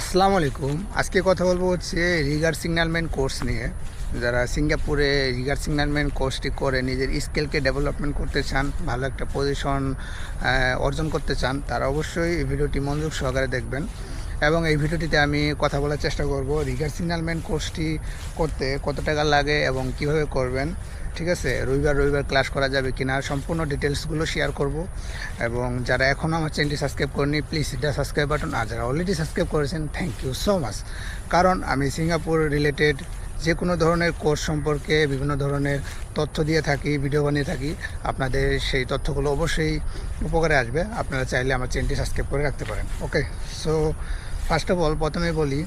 আসসালামু আলাইকুম। আজকে কথা বলবো হচ্ছে রিগার সিগন্যালম্যান কোর্স নিয়ে। যারা সিঙ্গাপুরে রিগার সিগন্যালম্যান কোর্সটি করে নিজের স্কিলকে ডেভেলপমেন্ট করতে চান, ভালো একটা পজিশন অর্জন করতে চান, তারা অবশ্যই এই ভিডিওটি মনোযোগ সহকারে দেখবেন। এবং এই ভিডিওটিতে আমি কথা বলার চেষ্টা করব রিগার সিগন্যালম্যান কোর্সটি করতে কত টাকা লাগে এবং কিভাবে করবেন। ঠিক আছে, রবিবার ক্লাস করা যাবে কিনা সম্পূর্ণ ডিটেলসগুলো শেয়ার করব। এবং যারা এখনও আমার চ্যানেলটি সাবস্ক্রাইব করেনি, প্লিজ এটা সাবস্ক্রাইব বাটন, আর যারা অলরেডি সাবস্ক্রাইব করেছেন থ্যাংক ইউ সো মাচ। কারণ আমি সিঙ্গাপুর রিলেটেড যে কোনো ধরনের কোর্স সম্পর্কে বিভিন্ন ধরনের তথ্য দিয়ে থাকি, ভিডিও বানিয়ে থাকি। আপনাদের সেই তথ্যগুলো অবশ্যই উপকারে আসবে। আপনারা চাইলে আমার চ্যানেলটি সাবস্ক্রাইব করে রাখতে পারেন। ওকে, সো ফার্স্ট অফ অল প্রথমে বলি,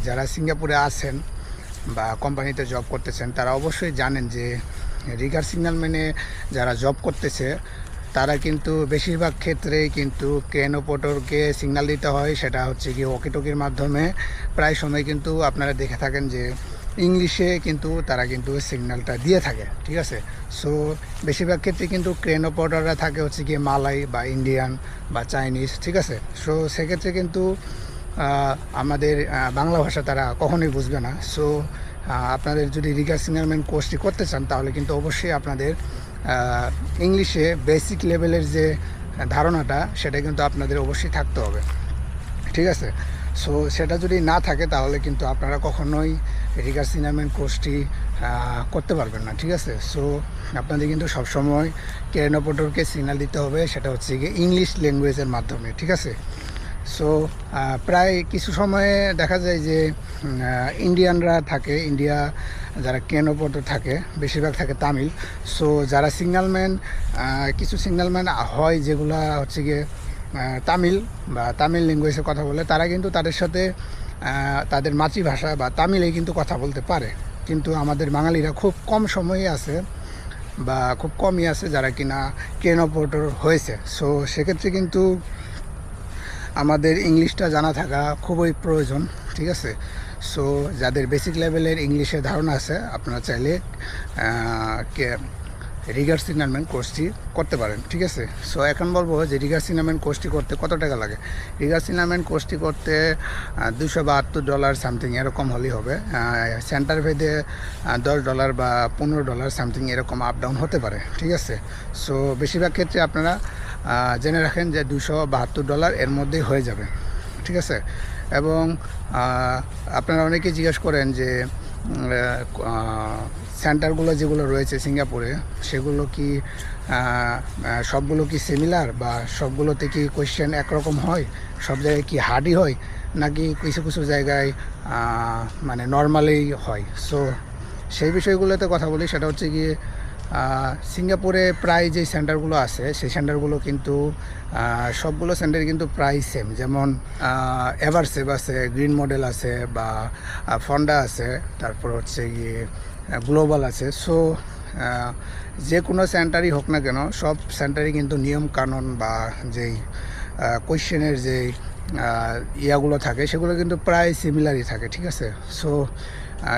যারা সিঙ্গাপুরে আছেন বা কোম্পানিতে জব করতেছেন তারা অবশ্যই জানেন যে রিগার সিগন্যালম্যানে যারা জব করতেছে তারা কিন্তু বেশিরভাগ ক্ষেত্রেই কিন্তু ক্রেন অপারেটরকে সিগন্যাল দিতে হয়। সেটা হচ্ছে কি ওয়াকিটকির মাধ্যমে। প্রায় সময় কিন্তু আপনারা দেখে থাকেন যে ইংলিশে কিন্তু তারা কিন্তু সিগন্যালটা দিয়ে থাকে। ঠিক আছে, সো বেশিরভাগ ক্ষেত্রে কিন্তু ক্রেন অপারেটররা থাকে হচ্ছে কি মালাই বা ইন্ডিয়ান বা চাইনিজ। ঠিক আছে, সো সেক্ষেত্রে কিন্তু আমাদের বাংলা ভাষা তারা কখনোই বুঝবে না। সো আপনাদের যদি রিগার সিগন্যালম্যান কোর্সটি করতে চান তাহলে কিন্তু অবশ্যই আপনাদের ইংলিশে বেসিক লেভেলের যে ধারণাটা সেটা কিন্তু আপনাদের অবশ্যই থাকতে হবে। ঠিক আছে, সো সেটা যদি না থাকে তাহলে কিন্তু আপনারা কখনোই রিগার সিগন্যালম্যান কোর্সটি করতে পারবেন না। ঠিক আছে, সো আপনাদের কিন্তু সবসময় ক্রেন অপারেটরকে সিগন্যাল দিতে হবে, সেটা হচ্ছে গিয়ে ইংলিশ ল্যাঙ্গুয়েজের মাধ্যমে। ঠিক আছে, সো প্রায় কিছু সময়ে দেখা যায় যে ইন্ডিয়ানরা থাকে, ইন্ডিয়া যারা ক্রেন অপারেটর থাকে বেশিরভাগ থাকে তামিল। সো যারা সিগন্যালম্যান, কিছু সিগন্যালম্যান হয় যেগুলা হচ্ছে গিয়ে তামিল বা তামিল ল্যাঙ্গুয়েজে কথা বলে, তারা কিন্তু তাদের সাথে তাদের মাতৃভাষা বা তামিলেই কিন্তু কথা বলতে পারে। কিন্তু আমাদের বাঙালিরা খুব কম সময়ে আছে বা খুব কমই আছে যারা কিনা ক্রেন অপারেটর হয়েছে। সো সেক্ষেত্রে কিন্তু আমাদের ইংলিশটা জানা থাকা খুবই প্রয়োজন। ঠিক আছে, সো যাদের বেসিক লেভেলের ইংলিশের ধারণা আছে আপনারা চাইলে রিগার সিগন্যালম্যান কোর্সটি করতে পারেন। ঠিক আছে, সো এখন বলবো যে রিগার সিগন্যালম্যান কোর্সটি করতে কত টাকা লাগে। রিগার সিগন্যালম্যান কোর্সটি করতে $272 সামথিং এরকম হলেই হবে। সেন্টার ভেদে $10 বা $15 সামথিং এরকম আপ ডাউন হতে পারে। ঠিক আছে, সো বেশিরভাগ ক্ষেত্রে আপনারা জেনে রাখেন যে $272 এর মধ্যেই হয়ে যাবে। ঠিক আছে, এবং আপনারা অনেকেই জিজ্ঞেস করেন যে সেন্টারগুলো যেগুলো রয়েছে সিঙ্গাপুরে সেগুলো কি সবগুলো কি সিমিলার বা সবগুলোতে কি কোয়েশ্চেন একরকম হয়, সব জায়গায় কি হার্ডই হয় নাকি কিছু কিছু জায়গায় মানে নর্মালেই হয়। সো সেই বিষয়গুলোতে কথা বলি। সেটা হচ্ছে কি সিঙ্গাপুরে প্রায় যে সেন্টারগুলো আছে সেই সেন্টারগুলো কিন্তু সবগুলো সেন্টার কিন্তু প্রায় সেম। যেমন এভারসেভ আছে, গ্রিন মডেল আছে বা ফন্ডা আছে, তারপর হচ্ছে গিয়ে গ্লোবাল আছে। সো যে কোনো সেন্টারই হোক না কেন সব সেন্টারই কিন্তু নিয়ম কানুন বা যেই কোয়েশ্চেনের যেই ইয়াগুলো থাকে সেগুলো কিন্তু প্রায় সিমিলারই থাকে। ঠিক আছে, সো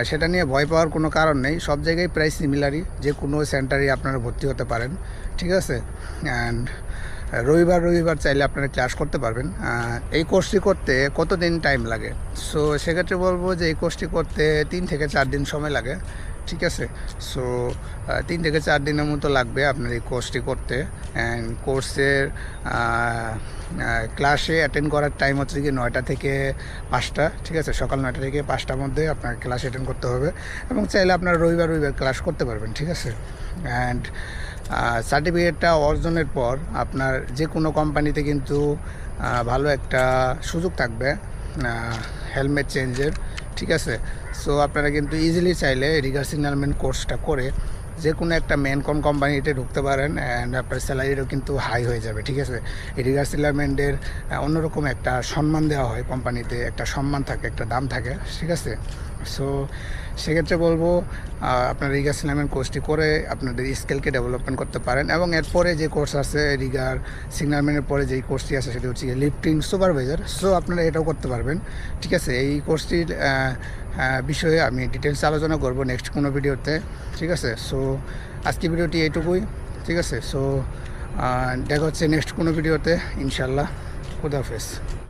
সেটা নিয়ে ভয় পাওয়ার কোনো কারণ নেই। সব জায়গায় প্রায় সিমিলারই, যে কোনো সেন্টারই আপনারা ভর্তি হতে পারেন। ঠিক আছে, অ্যান্ড রবিবার চাইলে আপনারা ক্লাস করতে পারবেন। এই কোর্সটি করতে কতদিন টাইম লাগে? সো সেক্ষেত্রে বলবো যে এই কোর্সটি করতে 3 থেকে 4 দিন সময় লাগে। ঠিক আছে, সো 3 থেকে 4 দিনের মতো লাগবে আপনার এই কোর্সটি করতে। অ্যান্ড কোর্সের ক্লাসে অ্যাটেন্ড করার টাইম হচ্ছে কি 9টা থেকে 5টা। ঠিক আছে, সকাল 9টা থেকে 5টার মধ্যে আপনার ক্লাস অ্যাটেন্ড করতে হবে এবং চাইলে আপনারা রবিবার ক্লাস করতে পারবেন। ঠিক আছে, অ্যান্ড সার্টিফিকেটটা অর্জনের পর আপনার যে কোনো কোম্পানিতে কিন্তু ভালো একটা সুযোগ থাকবে হেলমেট চেঞ্জের। ঠিক আছে, সো আপনারা কিন্তু ইজিলি চাইলে রিগার সিগন্যালম্যান কোর্সটা করে যে কোনো একটা মেন কোম্পানিতে ঢুকতে পারেন অ্যান্ড আপনার স্যালারিরও কিন্তু হাই হয়ে যাবে। ঠিক আছে, এই রিগার সিগন্যালম্যানের অন্যরকম একটা সম্মান দেওয়া হয় কোম্পানিতে, একটা সম্মান থাকে, একটা দাম থাকে। ঠিক আছে, সো সেক্ষেত্রে বলবো আপনার রিগার সিগন্যালম্যান কোর্সটি করে আপনাদের স্কিলকে ডেভেলপমেন্ট করতে পারেন। এবং এরপরে যে কোর্স আছে রিগার সিগন্যালম্যানের পরে যেই কোর্সটি আছে সেটি হচ্ছে লিফটিং সুপারভাইজার। সো আপনারা এটাও করতে পারবেন। ঠিক আছে, এই কোর্সটির বিষয়ে আমি ডিটেলস আলোচনা করব নেক্সট কোনো ভিডিওতে। ঠিক আছে, সো আজকে ভিডিওটি এইটুকুই। ঠিক আছে, সো দেখা হচ্ছে নেক্সট কোনো ভিডিওতে ইনশাল্লাহ। খুদা হাফেজ।